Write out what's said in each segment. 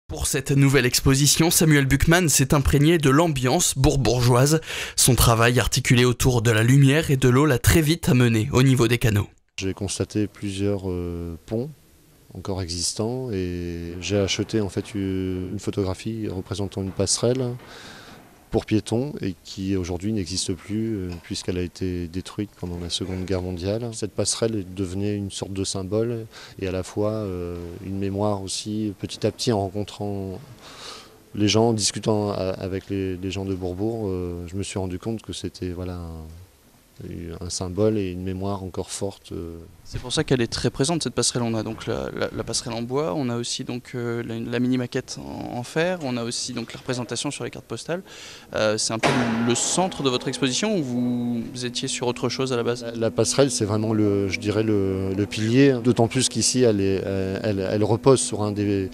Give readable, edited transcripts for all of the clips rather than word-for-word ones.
Pour cette nouvelle exposition, Samuel Buchmann s'est imprégné de l'ambiance bourbourgeoise. Son travail articulé autour de la lumière et de l'eau l'a très vite amené au niveau des canaux. J'ai constaté plusieurs ponts encore existants et j'ai acheté en fait une photographie représentant une passerelle pour piétons et qui aujourd'hui n'existe plus puisqu'elle a été détruite pendant la Seconde Guerre mondiale. Cette passerelle devenait une sorte de symbole et à la fois une mémoire aussi. Petit à petit, en rencontrant les gens, en discutant avec les gens de Bourbourg, je me suis rendu compte que c'était un symbole et une mémoire encore forte. C'est pour ça qu'elle est très présente, cette passerelle. On a donc la passerelle en bois, on a aussi donc la mini-maquette en fer, on a aussi donc la représentation sur les cartes postales. C'est un peu le centre de votre exposition ou vous étiez sur autre chose à la base? La passerelle, c'est vraiment je dirais le pilier, d'autant plus qu'ici elle repose sur un des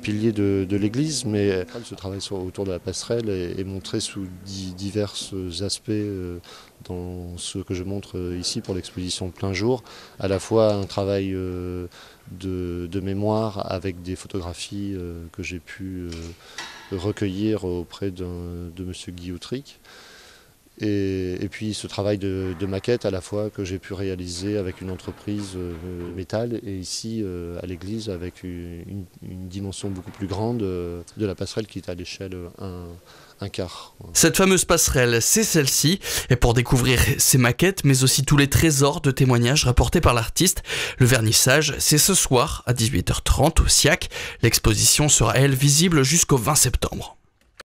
piliers de l'église, mais ce travail autour de la passerelle est montré sous divers aspects dans ce que je montre ici pour l'exposition Plein Jour, à la fois un travail de mémoire avec des photographies que j'ai pu recueillir auprès de M. Guy Autric. Et puis ce travail de maquette à la fois que j'ai pu réaliser avec une entreprise métal et ici à l'église avec une dimension beaucoup plus grande de la passerelle qui est à l'échelle 1 quart. Cette fameuse passerelle, c'est celle-ci. Et pour découvrir ces maquettes, mais aussi tous les trésors de témoignages rapportés par l'artiste, le vernissage, c'est ce soir à 18h30 au SIAC. L'exposition sera, elle, visible jusqu'au 20 septembre.